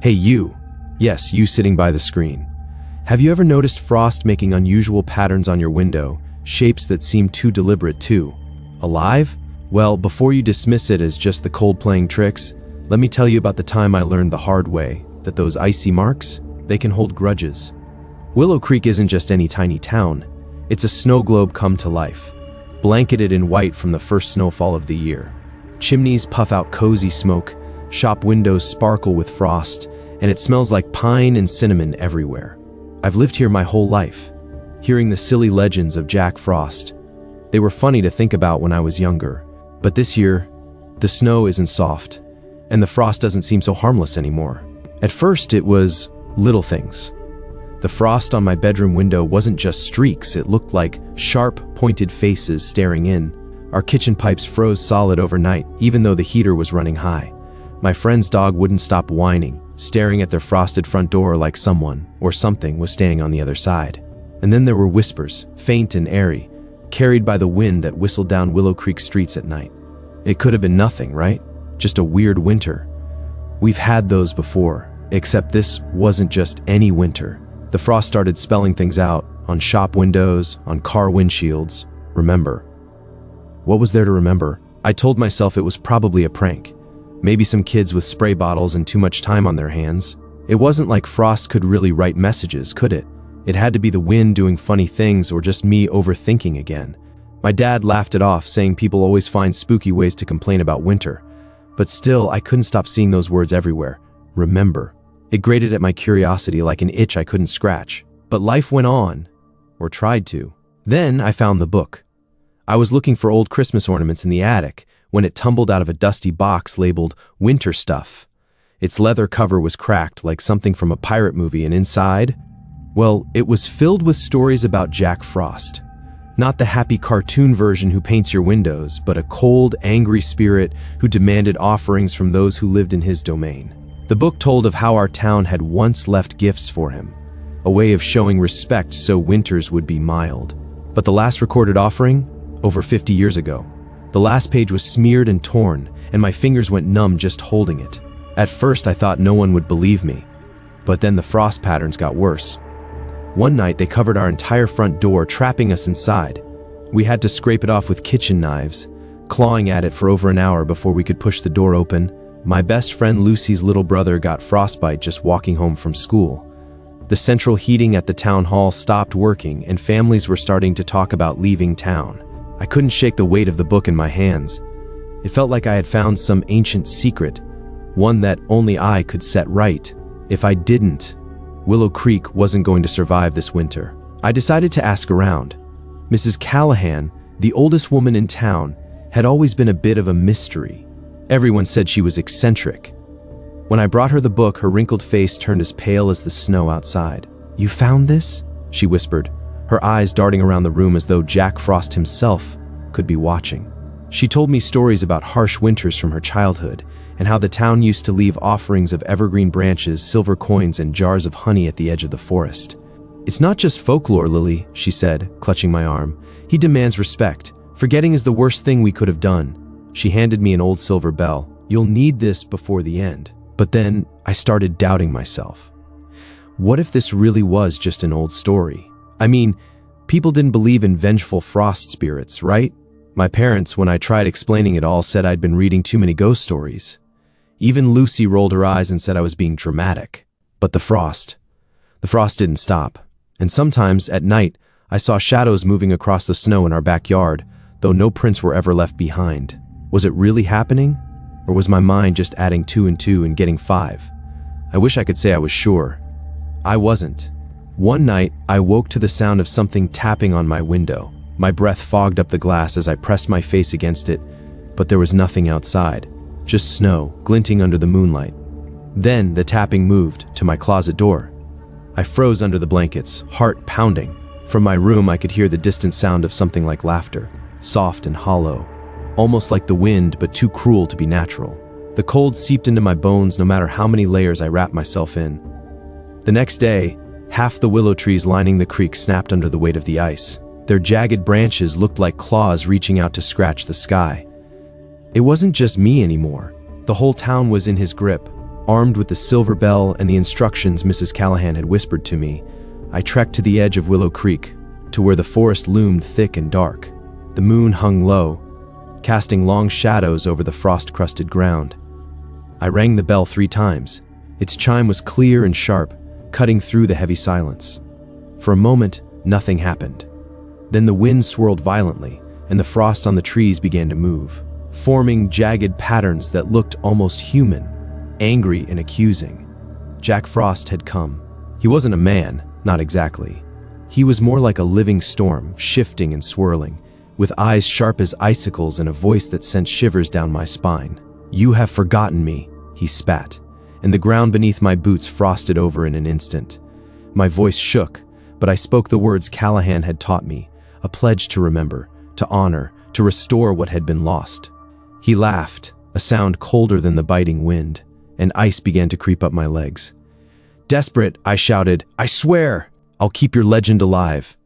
Hey you. Yes, you sitting by the screen. Have you ever noticed frost making unusual patterns on your window, shapes that seem too deliberate too? Alive? Well, before you dismiss it as just the cold playing tricks, let me tell you about the time I learned the hard way that those icy marks, they can hold grudges. Willow Creek isn't just any tiny town. It's a snow globe come to life, blanketed in white from the first snowfall of the year. Chimneys puff out cozy smoke, shop windows sparkle with frost, and it smells like pine and cinnamon everywhere. I've lived here my whole life, hearing the silly legends of Jack Frost. They were funny to think about when I was younger, but this year, the snow isn't soft, and the frost doesn't seem so harmless anymore. At first, it was little things. The frost on my bedroom window wasn't just streaks, it looked like sharp, pointed faces staring in. Our kitchen pipes froze solid overnight, even though the heater was running high. My friend's dog wouldn't stop whining, staring at their frosted front door like someone or something was standing on the other side. And then there were whispers, faint and airy, carried by the wind that whistled down Willow Creek streets at night. It could have been nothing, right? Just a weird winter. We've had those before, except this wasn't just any winter. The frost started spelling things out on shop windows, on car windshields. Remember. What was there to remember? I told myself it was probably a prank. Maybe some kids with spray bottles and too much time on their hands. It wasn't like frost could really write messages, could it? It had to be the wind doing funny things or just me overthinking again. My dad laughed it off, saying people always find spooky ways to complain about winter. But still, I couldn't stop seeing those words everywhere. Remember. It grated at my curiosity like an itch I couldn't scratch. But life went on, or tried to. Then I found the book. I was looking for old Christmas ornaments in the attic when it tumbled out of a dusty box labeled Winter Stuff. Its leather cover was cracked like something from a pirate movie, and inside, well, it was filled with stories about Jack Frost. Not the happy cartoon version who paints your windows, but a cold, angry spirit who demanded offerings from those who lived in his domain. The book told of how our town had once left gifts for him, a way of showing respect so winters would be mild. But the last recorded offering? Over 50 years ago. The last page was smeared and torn, and my fingers went numb just holding it. At first, I thought no one would believe me, but then the frost patterns got worse. One night, they covered our entire front door, trapping us inside. We had to scrape it off with kitchen knives, clawing at it for over an hour before we could push the door open. My best friend Lucy's little brother got frostbite just walking home from school. The central heating at the town hall stopped working, and families were starting to talk about leaving town. I couldn't shake the weight of the book in my hands. It felt like I had found some ancient secret, one that only I could set right. If I didn't, Willow Creek wasn't going to survive this winter. I decided to ask around. Mrs. Callahan, the oldest woman in town, had always been a bit of a mystery. Everyone said she was eccentric. When I brought her the book, her wrinkled face turned as pale as the snow outside. "You found this?" she whispered, her eyes darting around the room as though Jack Frost himself could be watching. She told me stories about harsh winters from her childhood and how the town used to leave offerings of evergreen branches, silver coins, and jars of honey at the edge of the forest. "It's not just folklore, Lily," she said, clutching my arm. "He demands respect. Forgetting is the worst thing we could have done." She handed me an old silver bell. "You'll need this before the end." But then I started doubting myself. What if this really was just an old story? I mean, people didn't believe in vengeful frost spirits, right? My parents, when I tried explaining it all, said I'd been reading too many ghost stories. Even Lucy rolled her eyes and said I was being dramatic. But the frost didn't stop. And sometimes, at night, I saw shadows moving across the snow in our backyard, though no prints were ever left behind. Was it really happening? Or was my mind just adding 2 and 2 and getting 5? I wish I could say I was sure. I wasn't. One night, I woke to the sound of something tapping on my window. My breath fogged up the glass as I pressed my face against it, but there was nothing outside, just snow glinting under the moonlight. Then the tapping moved to my closet door. I froze under the blankets, heart pounding. From my room, I could hear the distant sound of something like laughter, soft and hollow, almost like the wind, but too cruel to be natural. The cold seeped into my bones no matter how many layers I wrapped myself in. The next day, half the willow trees lining the creek snapped under the weight of the ice. Their jagged branches looked like claws reaching out to scratch the sky. It wasn't just me anymore. The whole town was in his grip, Armed with the silver bell and the instructions Mrs. Callahan had whispered to me, I trekked to the edge of Willow Creek, to where the forest loomed thick and dark. The moon hung low, casting long shadows over the frost-crusted ground. I rang the bell 3 times. Its chime was clear and sharp, cutting through the heavy silence. For a moment, nothing happened. Then the wind swirled violently, and the frost on the trees began to move, forming jagged patterns that looked almost human, angry and accusing. Jack Frost had come. He wasn't a man, not exactly. He was more like a living storm, shifting and swirling, with eyes sharp as icicles and a voice that sent shivers down my spine. "You have forgotten me," he spat, and the ground beneath my boots frosted over in an instant. My voice shook, but I spoke the words Callahan had taught me, a pledge to remember, to honor, to restore what had been lost. He laughed, a sound colder than the biting wind, and ice began to creep up my legs. Desperate, I shouted, "I swear, I'll keep your legend alive."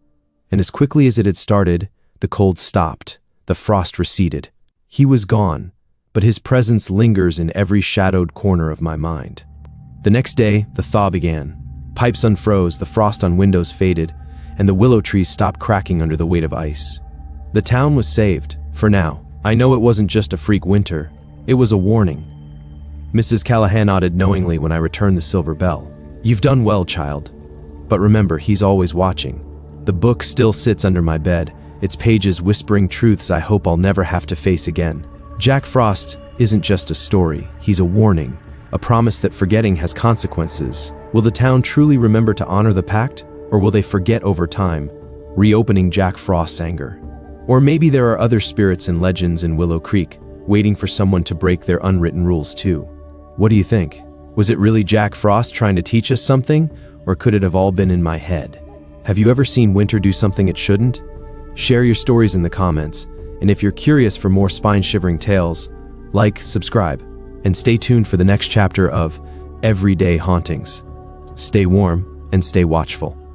And as quickly as it had started, the cold stopped, the frost receded. He was gone, but his presence lingers in every shadowed corner of my mind. The next day, the thaw began. Pipes unfroze, the frost on windows faded, and the willow trees stopped cracking under the weight of ice. The town was saved, for now. I know it wasn't just a freak winter, it was a warning. Mrs. Callahan nodded knowingly when I returned the silver bell. "You've done well, child. But remember, he's always watching." The book still sits under my bed, its pages whispering truths I hope I'll never have to face again. Jack Frost isn't just a story, he's a warning, a promise that forgetting has consequences. Will the town truly remember to honor the pact, or will they forget over time, reopening Jack Frost's anger? Or maybe there are other spirits and legends in Willow Creek, waiting for someone to break their unwritten rules too. What do you think? Was it really Jack Frost trying to teach us something, or could it have all been in my head? Have you ever seen winter do something it shouldn't? Share your stories in the comments, and if you're curious for more spine-shivering tales, like, subscribe, and stay tuned for the next chapter of Everyday Hauntings. Stay warm and stay watchful.